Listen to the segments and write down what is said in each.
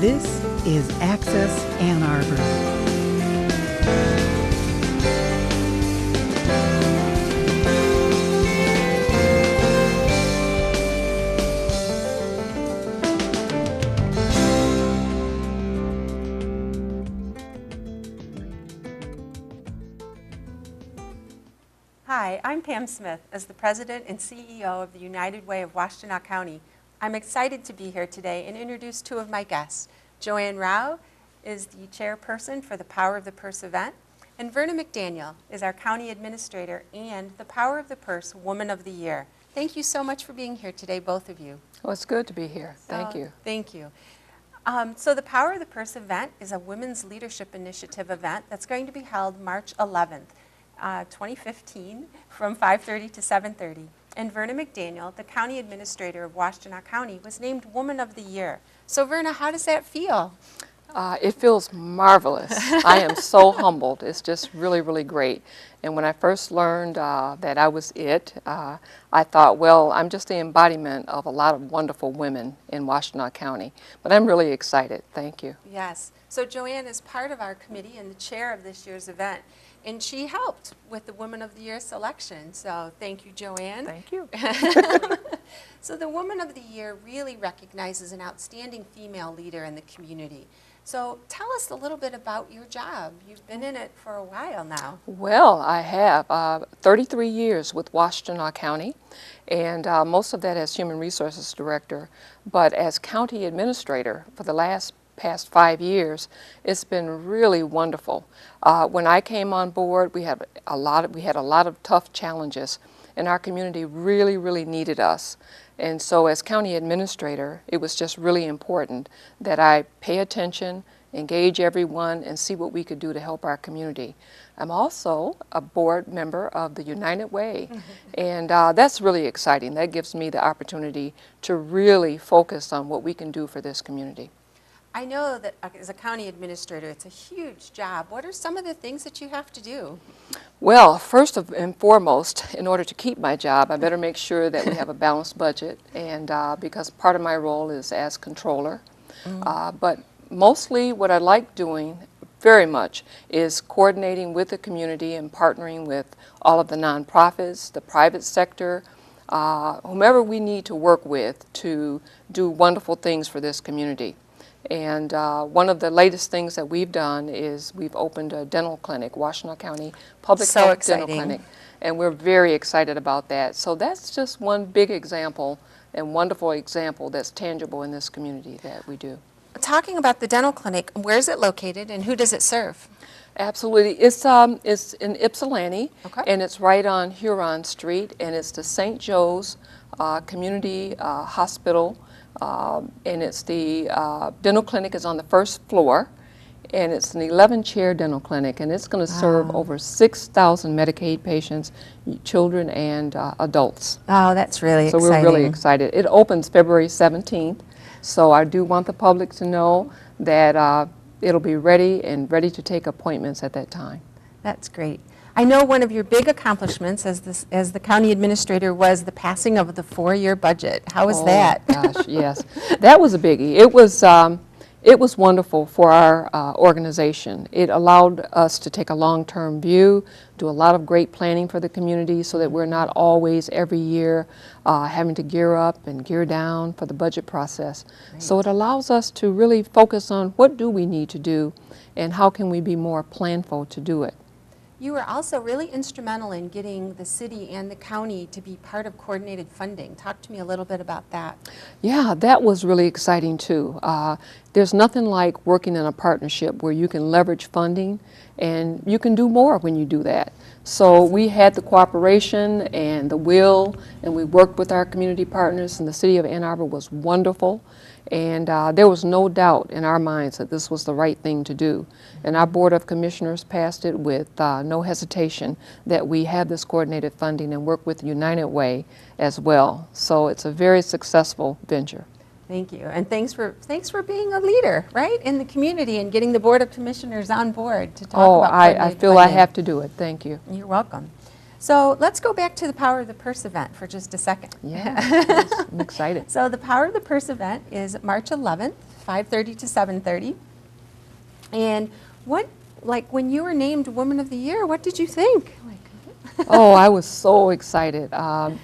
This is Access Ann Arbor. Hi, I'm Pam Smith. As the President and CEO of the United Way of Washtenaw County, I'm excited to be here today and introduce two of my guests. Joanne Rao is the Chairperson for the Power of the Purse event, and Verna McDaniel is our County Administrator and the Power of the Purse Woman of the Year. Thank you so much for being here today, both of you. Well, it's good to be here. Thank you. Thank you. So the Power of the Purse event is a Women's Leadership Initiative event that's going to be held March 11th. 2015 from 5:30 to 7:30. And Verna McDaniel, the County Administrator of Washtenaw County, was named Woman of the Year. So Verna, how does that feel? It feels marvelous. I am so humbled. It's just really, really great. And when I first learned that I was I thought, well, I'm just the embodiment of a lot of wonderful women in Washtenaw County. But I'm really excited. Thank you. Yes. So Joanne is part of our committee and the chair of this year's event. And she helped with the Woman of the Year selection. So thank you, Joanne. Thank you. So the Woman of the Year really recognizes an outstanding female leader in the community. So tell us a little bit about your job. You've been in it for a while now. Well, I have 33 years with Washtenaw County, and most of that as Human Resources Director. But as County Administrator for the past 5 years, it's been really wonderful. When I came on board, we had a lot of tough challenges, and our community really, really needed us. And so as County Administrator, it was just really important that I pay attention, engage everyone, and see what we could do to help our community. I'm also a board member of the United Way, and that's really exciting. That gives me the opportunity to really focus on what we can do for this community. I know that as a county administrator, it's a huge job. What are some of the things that you have to do? Well, first and foremost, in order to keep my job, I better make sure that we have a balanced budget, and because part of my role is as controller. But mostly what I like doing very much is coordinating with the community and partnering with all of the nonprofits, the private sector, whomever we need to work with to do wonderful things for this community. And one of the latest things that we've done is we've opened a dental clinic, Washtenaw County Public Health Dental Clinic, and we're very excited about that. So that's just one big example and wonderful example that's tangible in this community that we do. Talking about the dental clinic, where is it located and who does it serve? Absolutely. It's in Ypsilanti, okay, and it's right on Huron Street, and it's the St. Joe's Community Hospital. And it's the dental clinic is on the first floor, and it's an 11-chair dental clinic, and it's going to serve over 6,000 Medicaid patients, children and adults. Oh, that's really exciting. So we're really excited. It opens February 17th, so I do want the public to know that it'll be ready to take appointments at that time. That's great. I know one of your big accomplishments as the county administrator was the passing of the 4-year budget. How was that? Gosh, yes, that was a biggie. It was wonderful for our organization. It allowed us to take a long-term view, do a lot of great planning for the community, so that we're not always every year having to gear up and gear down for the budget process. Great. So it allows us to really focus on what do we need to do and how can we be more planful to do it. You were also really instrumental in getting the city and the county to be part of coordinated funding. Talk to me a little bit about that. Yeah, that was really exciting too. There's nothing like working in a partnership where you can leverage funding and you can do more when you do that. So we had the cooperation and the will, and we worked with our community partners, and the city of Ann Arbor was wonderful. And there was no doubt in our minds that this was the right thing to do. And our Board of Commissioners passed it with no hesitation that we have this coordinated funding and work with United Way as well. So it's a very successful venture. Thank you. And thanks for being a leader, right, in the community and getting the Board of Commissioners on board to talk about coordinated I feel funding. I have to do it. Thank you. You're welcome. So let's go back to the Power of the Purse event for just a second. Yeah, yes, I'm excited. So the Power of the Purse event is March 11th, 5:30 to 7:30. And when you were named Woman of the Year, what did you think? Oh, I was so excited.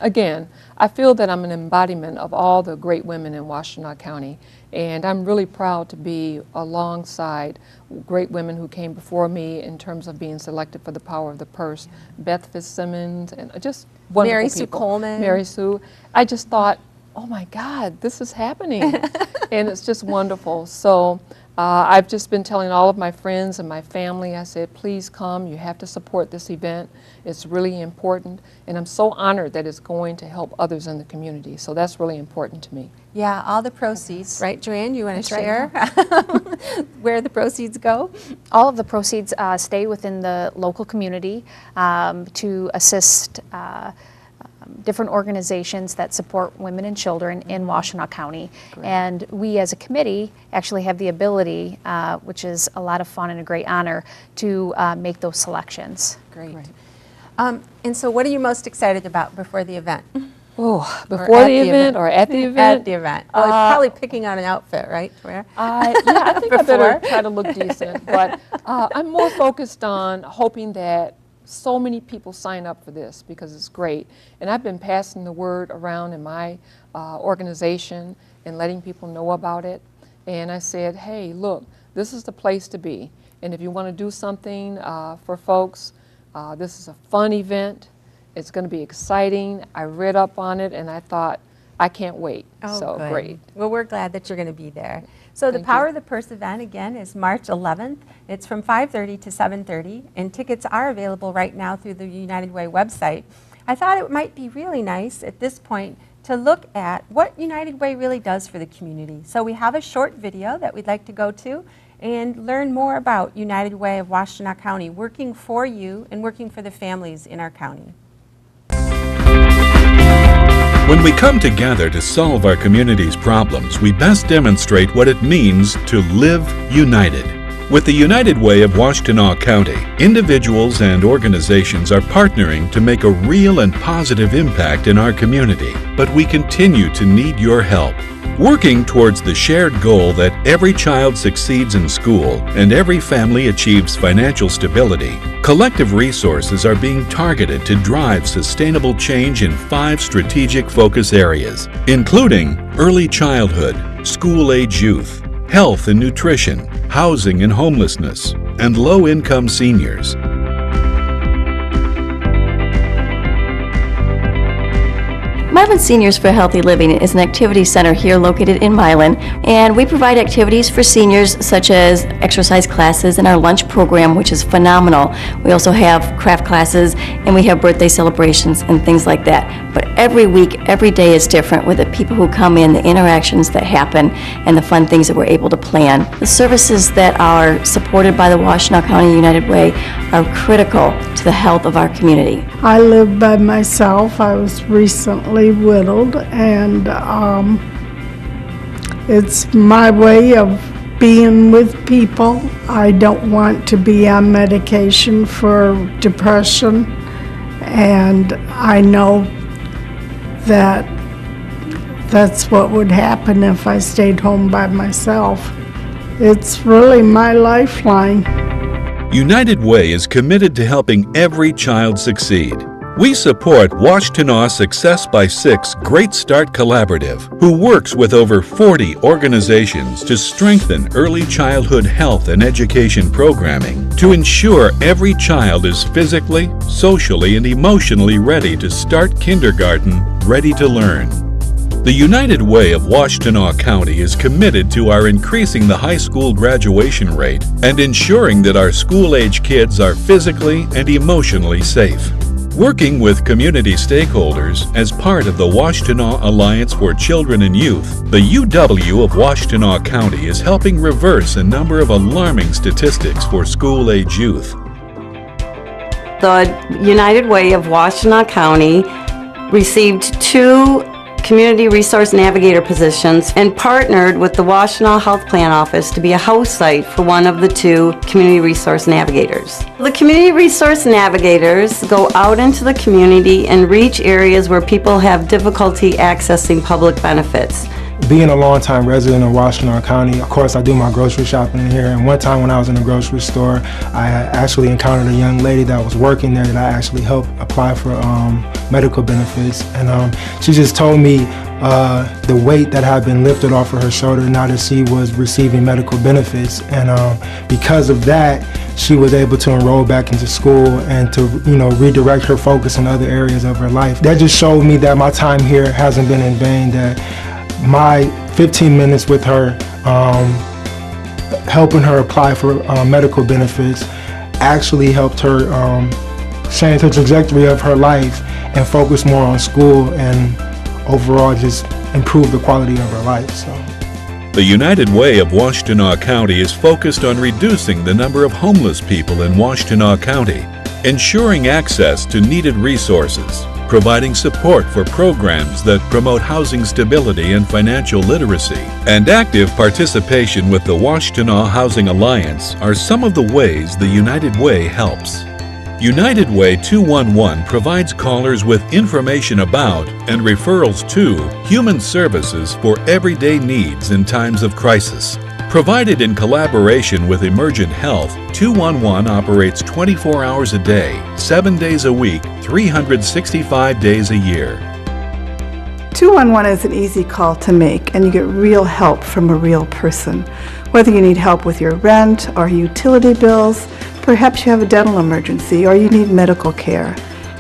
Again, I feel that I'm an embodiment of all the great women in Washtenaw County, and I'm really proud to be alongside great women who came before me in terms of being selected for the Power of the Purse. Beth Fitzsimmons and just wonderful Mary Sue people. Coleman. Mary Sue. I just thought, oh my God, this is happening, and it's just wonderful. So I've just been telling all of my friends and my family, I said, please come, you have to support this event. It's really important, and I'm so honored that it's going to help others in the community. So that's really important to me. Yeah, all the proceeds, right, Joanne? You want to That's share where the proceeds go? All of the proceeds stay within the local community to assist different organizations that support women and children in Washtenaw County. Great. And we as a committee actually have the ability, which is a lot of fun and a great honor, to make those selections. Great. And so what are you most excited about before the event? Oh, at before the the event event. or at the event? At the event. Oh, probably picking out an outfit, right? Yeah, I think I better Before. try to look decent, but I'm more focused on hoping that so many people sign up for this because it's great. And I've been passing the word around in my organization and letting people know about it. And I said, hey, look, this is the place to be. And if you want to do something for folks, this is a fun event. It's going to be exciting. I read up on it and I thought, I can't wait. Oh, so good. great. Well, we're glad that you're going to be there. So the Thank Power you. of the Purse event, again, is March 11th. It's from 5:30 to 7:30, and tickets are available right now through the United Way website. I thought it might be really nice at this point to look at what United Way really does for the community. So we have a short video that we'd like to go to and learn more about United Way of Washtenaw County, working for you and working for the families in our county. When we come together to solve our community's problems, we best demonstrate what it means to live united. With the United Way of Washtenaw County, individuals and organizations are partnering to make a real and positive impact in our community, but we continue to need your help. Working towards the shared goal that every child succeeds in school and every family achieves financial stability, collective resources are being targeted to drive sustainable change in 5 strategic focus areas, including early childhood, school-age youth, health and nutrition, housing and homelessness, and low-income seniors. Melvin Seniors for Healthy Living is an activity center here located in Milan, and we provide activities for seniors such as exercise classes and our lunch program, which is phenomenal. We also have craft classes, and we have birthday celebrations and things like that. But every week, every day is different with the people who come in, the interactions that happen, and the fun things that we're able to plan. The services that are supported by the Washtenaw County United Way are critical to the health of our community. I live by myself. I was recently widowed, and it's my way of being with people. I don't want to be on medication for depression, and I know that that's what would happen if I stayed home by myself. It's really my lifeline. United Way is committed to helping every child succeed. We support Washtenaw Success by 6 Great Start Collaborative, who works with over 40 organizations to strengthen early childhood health and education programming to ensure every child is physically, socially, and emotionally ready to start kindergarten, ready to learn. The United Way of Washtenaw County is committed to our increasing the high school graduation rate and ensuring that our school-age kids are physically and emotionally safe. Working with community stakeholders as part of the Washtenaw Alliance for Children and Youth, the UW of Washtenaw County is helping reverse a number of alarming statistics for school-age youth. The United Way of Washtenaw County received 2 community resource navigator positions and partnered with the Washtenaw Health Plan Office to be a host site for one of the 2 community resource navigators. The community resource navigators go out into the community and reach areas where people have difficulty accessing public benefits. Being a longtime resident of Washtenaw County, of course I do my grocery shopping in here, and one time when I was in the grocery store, I actually encountered a young lady that was working there that I actually helped apply for medical benefits, and she just told me the weight that had been lifted off of her shoulder now that she was receiving medical benefits, and because of that, she was able to enroll back into school and to, redirect her focus in other areas of her life. That just showed me that my time here hasn't been in vain, that my 15 minutes with her, helping her apply for medical benefits, actually helped her change the trajectory of her life and focus more on school and overall just improve the quality of her life. So. The United Way of Washtenaw County is focused on reducing the number of homeless people in Washtenaw County, ensuring access to needed resources, providing support for programs that promote housing stability and financial literacy, and active participation with the Washtenaw Housing Alliance are some of the ways the United Way helps. United Way 211 provides callers with information about and referrals to human services for everyday needs in times of crisis. Provided in collaboration with Emergent Health, 211 operates 24 hours a day, 7 days a week, 365 days a year. 211 is an easy call to make, and you get real help from a real person. Whether you need help with your rent or utility bills, perhaps you have a dental emergency or you need medical care.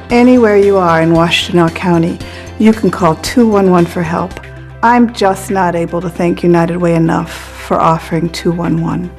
Anywhere you are in Washtenaw County, you can call 211 for help. I'm just not able to thank United Way enough for offering 211.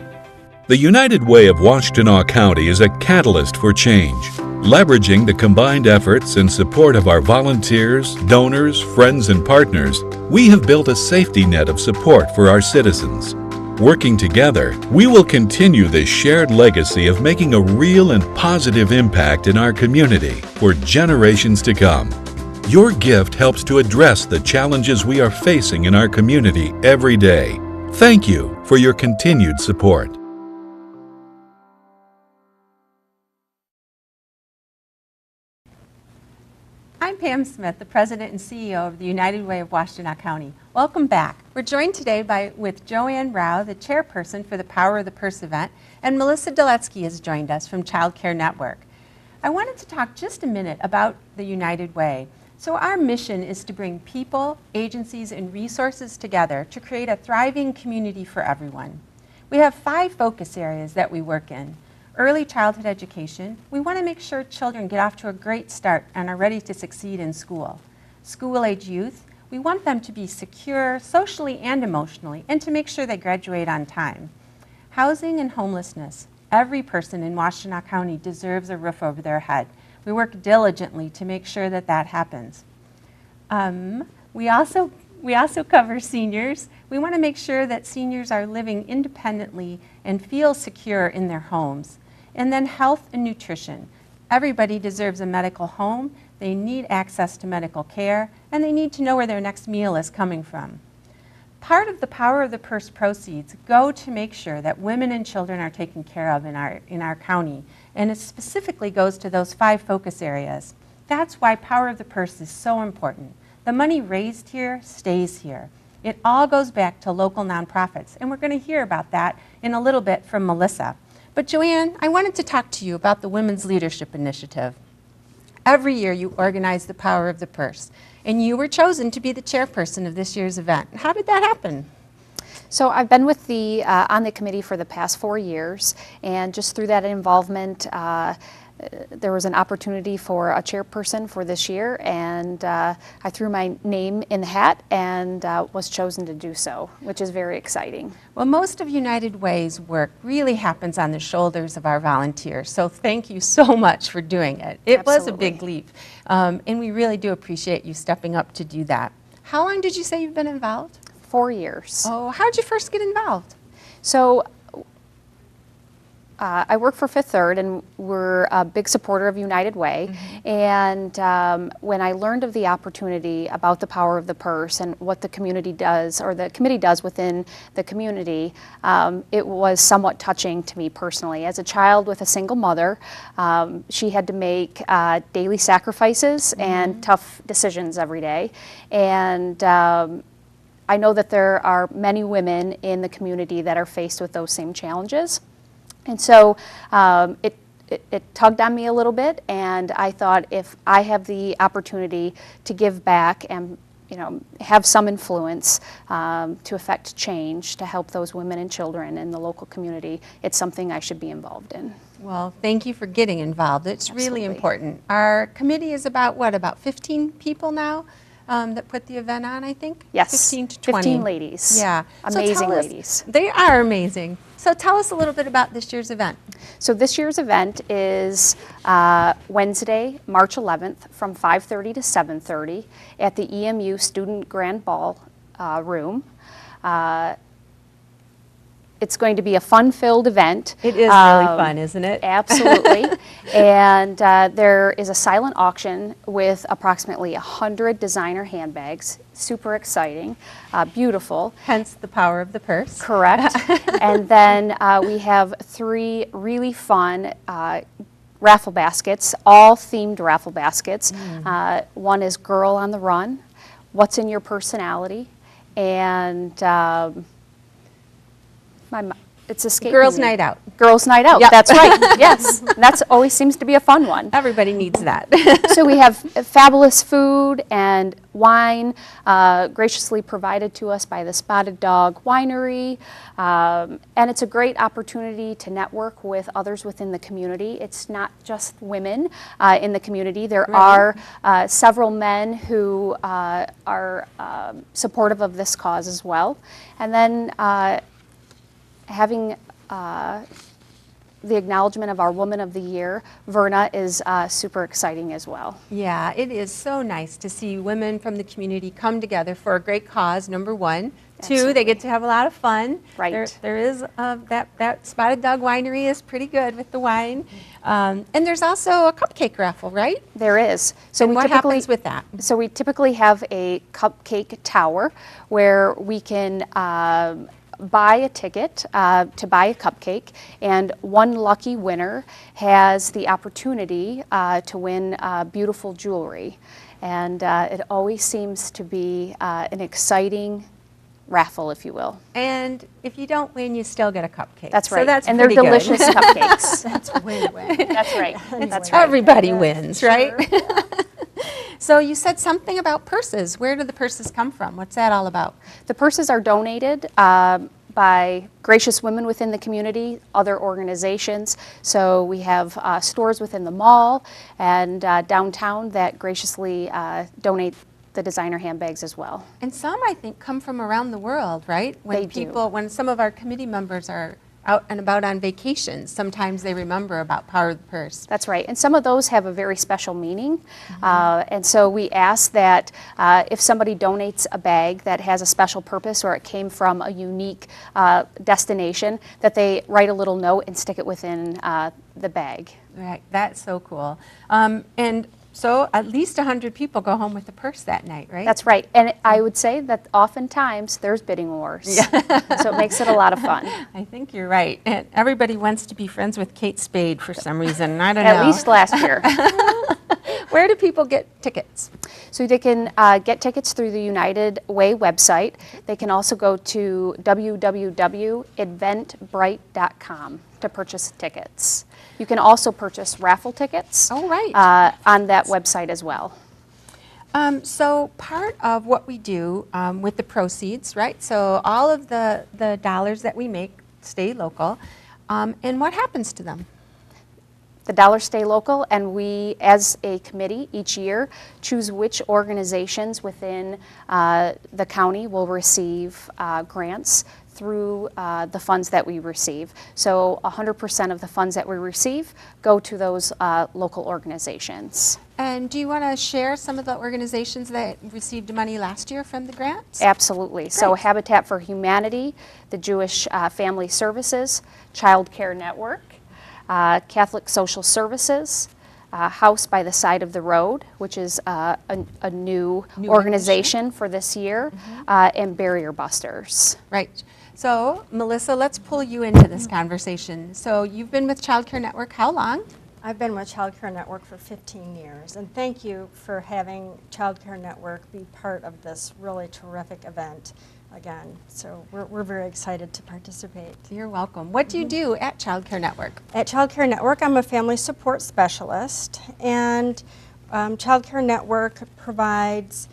The United Way of Washtenaw County is a catalyst for change. Leveraging the combined efforts and support of our volunteers, donors, friends, and partners, we have built a safety net of support for our citizens. Working together, we will continue this shared legacy of making a real and positive impact in our community for generations to come. Your gift helps to address the challenges we are facing in our community every day. Thank you for your continued support. I'm Pam Smith, the President and CEO of the United Way of Washtenaw County. Welcome back. We're joined today with Joanne Rao, the Chairperson for the Power of the Purse event, and Melissa Doletsky has joined us from Child Care Network. I wanted to talk just a minute about the United Way. So our mission is to bring people, agencies, and resources together to create a thriving community for everyone. We have 5 focus areas that we work in. Early childhood education, we want to make sure children get off to a great start and are ready to succeed in school. School-age youth, we want them to be secure socially and emotionally and to make sure they graduate on time. Housing and homelessness, every person in Washtenaw County deserves a roof over their head. We work diligently to make sure that that happens. We also cover seniors. We want to make sure that seniors are living independently and feel secure in their homes. And then health and nutrition. Everybody deserves a medical home. They need access to medical care, and they need to know where their next meal is coming from. Part of the Power of the Purse proceeds go to make sure that women and children are taken care of in our county, and it specifically goes to those 5 focus areas. That's why Power of the Purse is so important. The money raised here stays here. It all goes back to local nonprofits, and we're going to hear about that in a little bit from Melissa. But Joanne, I wanted to talk to you about the Women's Leadership Initiative. Every year you organize the Power of the Purse, and you were chosen to be the chairperson of this year's event. How did that happen? So I've been with on the committee for the past 4 years, and just through that involvement, there was an opportunity for a chairperson for this year, and I threw my name in the hat and was chosen to do so, which is very exciting. Well, most of United Way's work really happens on the shoulders of our volunteers, so thank you so much for doing it. It was a big leap, and we really do appreciate you stepping up to do that. How long did you say you've been involved? 4 years. Oh, how did you first get involved? So I work for Fifth Third, and we're a big supporter of United Way. And when I learned of the opportunity about the power of the purse and what the community does, or the committee does within the community, it was somewhat touching to me personally. As a child with a single mother, she had to make daily sacrifices and tough decisions every day. And I know that there are many women in the community that are faced with those same challenges. And so it tugged on me a little bit, and I thought if I have the opportunity to give back and have some influence to affect change, to help those women and children in the local community, it's something I should be involved in. Well, thank you for getting involved. It's really important. Our committee is about 15 people now that put the event on, I think? Yes. 15 to 20. 15 ladies. Yeah. Amazing ladies. They are amazing. So tell us a little bit about this year's event. So this year's event is Wednesday, March 11th from 5:30 to 7:30 at the EMU Student Grand Ball room. It's going to be a fun-filled event. It is really fun, isn't it? Absolutely. And there is a silent auction with approximately 100 designer handbags. Super exciting, beautiful. Hence the power of the purse. Correct. And then we have 3 really fun raffle baskets, all themed raffle baskets. One is Girl on the Run, What's in Your Personality, and it's escaping Girls' me. Night Out. Girls' Night Out, Yep. That's right, yes. That always seems to be a fun one. Everybody needs that. So we have fabulous food and wine graciously provided to us by the Spotted Dog Winery. And it's a great opportunity to network with others within the community. It's not just women in the community. There are several men who are supportive of this cause as well. And then having the acknowledgement of our Woman of the Year, Verna, is super exciting as well. Yeah, it is so nice to see women from the community come together for a great cause, number one. Two, they get to have a lot of fun. Right. There is, that Spotted Dog Winery is pretty good with the wine. And there's also a cupcake raffle, right? There is. So and what happens with that? So we typically have a cupcake tower where we can buy a ticket to buy a cupcake, and one lucky winner has the opportunity to win beautiful jewelry. And it always seems to be an exciting raffle, if you will. And if you don't win, you still get a cupcake. That's right. So that's and they're pretty good. delicious cupcakes. That's win-win. That's right. That's right. Everybody wins, right? So you said something about purses. Where do the purses come from? What's that all about? The purses are donated by gracious women within the community, other organizations. So we have stores within the mall and downtown that graciously donate the designer handbags as well. And some, I think, come from around the world, right? When They do. when some of our committee members are out and about on vacation, sometimes they remember about Power of the Purse. That's right, and some of those have a very special meaning. And so we ask that if somebody donates a bag that has a special purpose or it came from a unique destination, that they write a little note and stick it within the bag. Right, that's so cool. And so at least 100 people go home with a purse that night, right? That's right, and I would say that oftentimes there's bidding wars. So it makes it a lot of fun. I think you're right. And everybody wants to be friends with Kate Spade for some reason. I don't know. At least last year. Where do people get tickets? So they can get tickets through the United Way website. They can also go to www.eventbrite.com to purchase tickets. You can also purchase raffle tickets Oh, right. on that website as well. So part of what we do with the proceeds, right? So all of the dollars that we make stay local. And what happens to them? The dollars stay local, and we, as a committee, each year choose which organizations within the county will receive grants through the funds that we receive. So 100% of the funds that we receive go to those local organizations. And do you want to share some of the organizations that received money last year from the grants? Absolutely. So Great. Habitat for Humanity, the Jewish Family Services, Child Care Network, Catholic Social Services, House by the Side of the Road, which is a new organization for this year, and Barrier Busters. Right. So, Melissa, let's pull you into this conversation. So, you've been with Child Care Network how long? I've been with Child Care Network for 15 years, and thank you for having Child Care Network be part of this really terrific event again. So we're very excited to participate. You're welcome. What do you do at Child Care Network? At Child Care Network, I'm a family support specialist, and Child Care Network provides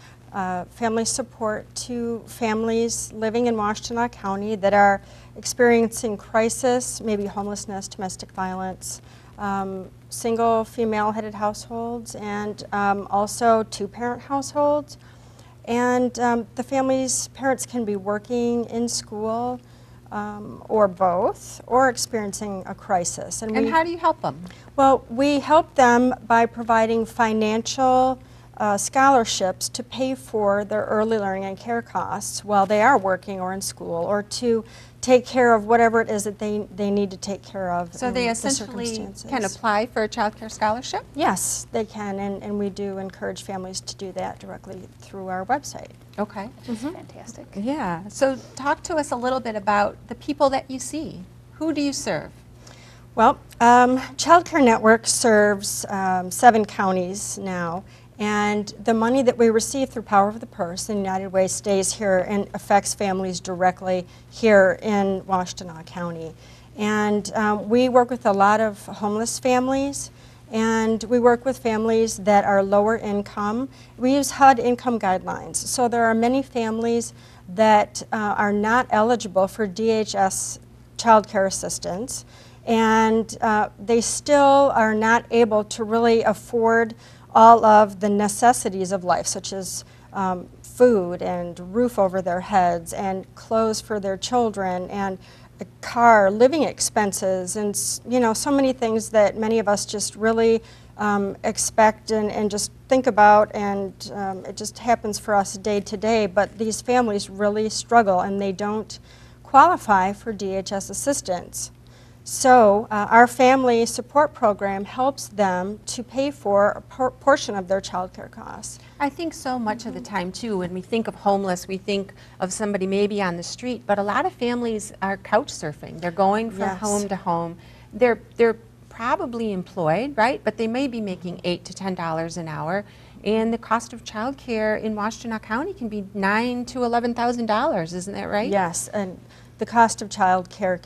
family support to families living in Washtenaw County that are experiencing crisis, maybe homelessness, domestic violence, single female-headed households, and also two-parent households. And the family's parents can be working in school or both, or experiencing a crisis. And how do you help them? Well, we help them by providing financial scholarships to pay for their early learning and care costs while they are working or in school, or to take care of whatever it is that they need to take care of. So they essentially can apply for a child care scholarship? Yes, they can, and we do encourage families to do that directly through our website. Okay. Fantastic. Yeah. So talk to us a little bit about the people that you see. Who do you serve? Well, Child Care Network serves 7 counties now, and the money that we receive through Power of the Purse in United Way stays here and affects families directly here in Washtenaw County. And we work with a lot of homeless families, and we work with families that are lower income. We use HUD income guidelines, so there are many families that are not eligible for DHS child care assistance, and they still are not able to really afford all of the necessities of life, such as food and roof over their heads and clothes for their children and a car, living expenses, and so many things that many of us just really expect and just think about, and it just happens for us day to day. But these families really struggle, and they don't qualify for DHS assistance. So our family support program helps them to pay for a portion of their child care costs. I think so much of the time, too, when we think of homeless, we think of somebody maybe on the street, but a lot of families are couch surfing. They're going from home to home. They're probably employed, right? But they may be making $8 to $10 an hour. And the cost of child care in Washtenaw County can be $9,000 to $11,000, isn't that right? Yes, and the cost of child care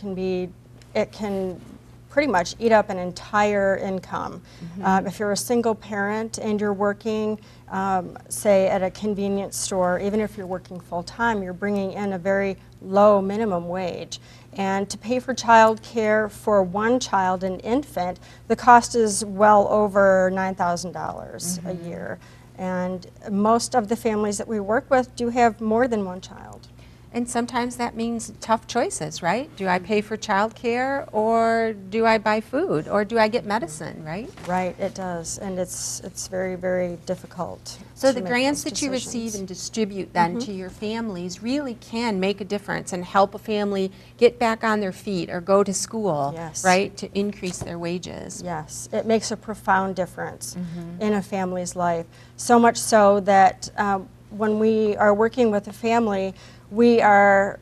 it can pretty much eat up an entire income. If you're a single parent and you're working, say, at a convenience store, even if you're working full-time, you're bringing in a very low minimum wage. And to pay for child care for one child, an infant, the cost is well over $9,000 a year. And most of the families that we work with do have more than one child. And sometimes that means tough choices, right? Do I pay for child care, or do I buy food, or do I get medicine, right? Right, it does, and it's very, very difficult. So the grants that you receive and distribute then to your families really can make a difference and help a family get back on their feet or go to school, right, to increase their wages. Yes, it makes a profound difference in a family's life, so much so that when we are working with a family, we are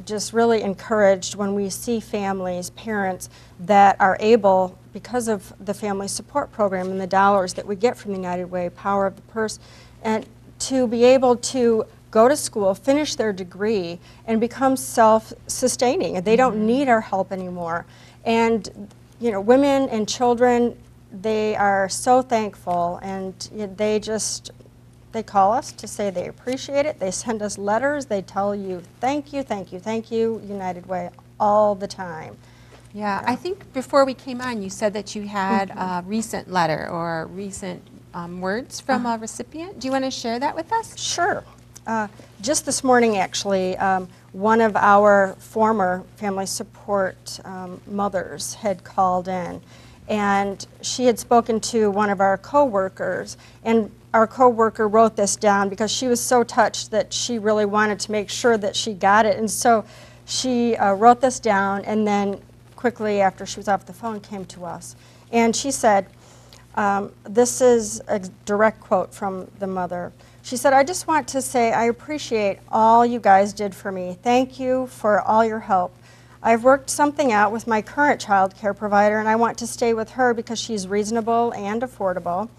just really encouraged when we see families, parents that are able, because of the family support program and the dollars that we get from the United Way, Power of the Purse, and to be able to go to school, finish their degree, and become self-sustaining. They don't need our help anymore. And women and children, they are so thankful, and they call us to say they appreciate it. They send us letters. They tell you, thank you, thank you, thank you, United Way, all the time. Yeah, I think before we came on, you said that you had a recent letter or recent words from a recipient. Do you want to share that with us? Sure. Just this morning, actually, one of our former family support mothers had called in, and she had spoken to one of our co-workers, and our co-worker wrote this down because she was so touched that she really wanted to make sure that she got it. And so she wrote this down and then quickly after she was off the phone came to us. And she said, this is a direct quote from the mother. She said, I just want to say I appreciate all you guys did for me. Thank you for all your help. I've worked something out with my current child care provider, and I want to stay with her because she's reasonable and affordable.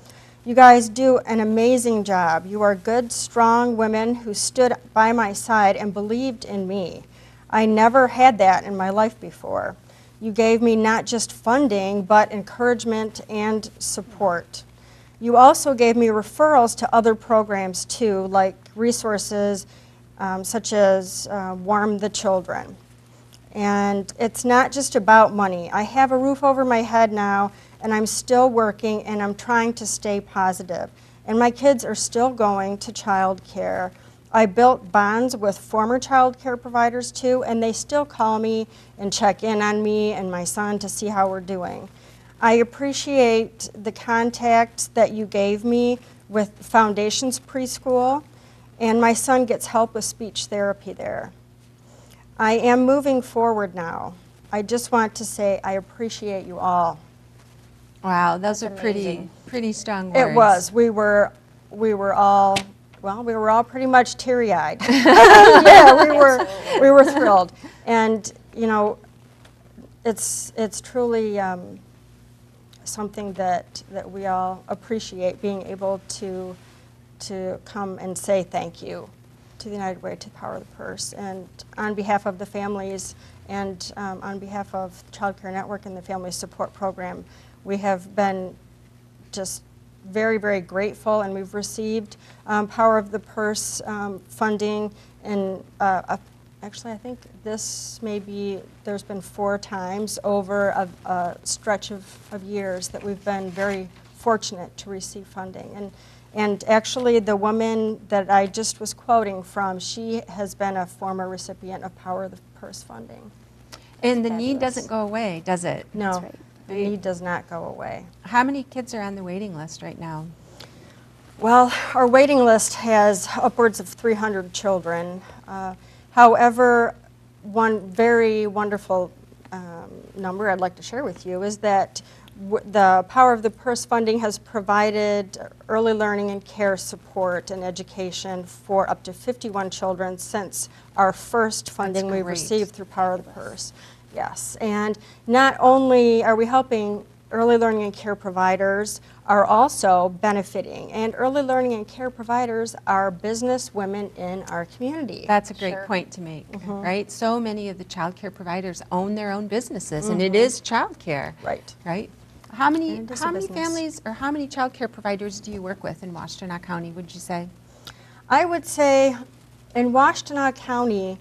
You guys do an amazing job. You are good, strong women who stood by my side and believed in me. I never had that in my life before. You gave me not just funding, but encouragement and support. You also gave me referrals to other programs too, like resources such as Warm the Children. And it's not just about money. I have a roof over my head now, and I'm still working, and I'm trying to stay positive. And my kids are still going to child care. I built bonds with former child care providers too, and they still call me and check in on me and my son to see how we're doing. I appreciate the contact that you gave me with Foundations Preschool, and my son gets help with speech therapy there. I am moving forward now. I just want to say I appreciate you all. Wow, those are pretty strong words. It was. We were all pretty much teary-eyed. Yeah, we were thrilled. And you know, it's truly something that we all appreciate, being able to come and say thank you to the United Way, to the Power of the Purse. And on behalf of the families and on behalf of Child Care Network and the Family Support Program, we have been just very, very grateful, and we've received Power of the Purse funding. And actually, I think this there's been 4 times over a stretch of years that we've been very fortunate to receive funding. And actually, the woman that I just was quoting from, she has been a former recipient of Power of the Purse funding. And the need doesn't go away, does it? No, That's right. the need does not go away. How many kids are on the waiting list right now? Well, our waiting list has upwards of 300 children. However, one very wonderful number I'd like to share with you is that the Power of the Purse funding has provided early learning and care support and education for up to 51 children since our first funding we received through Power of the Purse. Yes, and not only are we helping, early learning and care providers are also benefiting, and early learning and care providers are business women in our community. That's a great point to make, right? So many of the child care providers own their own businesses, and it is child care. Right. Right? How many business. families or how many child care providers do you work with in Washtenaw County, would you say? I would say in Washtenaw County,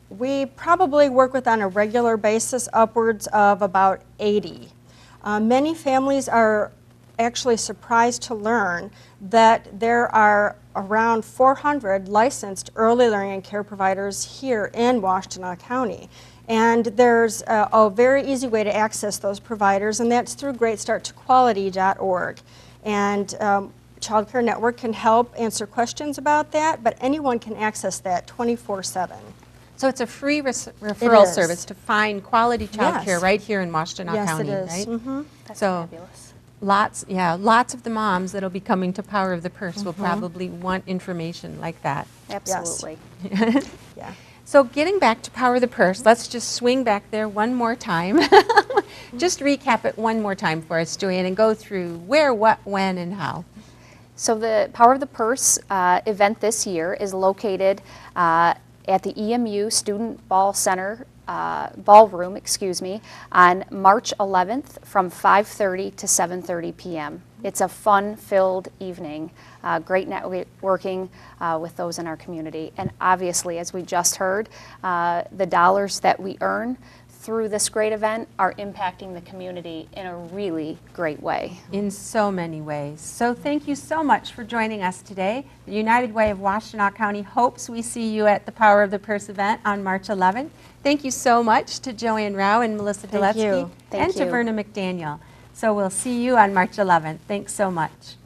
we probably work with on a regular basis upwards of about 80. Many families are actually surprised to learn that there are around 400 licensed early learning and care providers here in Washtenaw County. And there's a very easy way to access those providers, and that's through greatstarttoquality.org. And Child Care Network can help answer questions about that, but anyone can access that 24/7. So it's a free referral service to find quality child Yes. care right here in Washtenaw County, yes, it is. right? That's So fabulous. lots of the moms that'll be coming to Power of the Purse will probably want information like that. Absolutely. Yeah. So getting back to Power of the Purse, let's just swing back there one more time. Just recap it one more time for us, Joanne, and go through where, what, when, and how. So the Power of the Purse event this year is located at the EMU Student Ball Center, Ballroom, on March 11th from 5:30 to 7:30 p.m. It's a fun-filled evening, great networking with those in our community. And obviously, as we just heard, the dollars that we earn through this great event are impacting the community in a really great way. In so many ways. So thank you so much for joining us today. The United Way of Washtenaw County hopes we see you at the Power of the Purse event on March 11th. Thank you so much to Joanne Rao and Melissa Thank you. Duletsky and to Verna McDaniel. So we'll see you on March 11th. Thanks so much.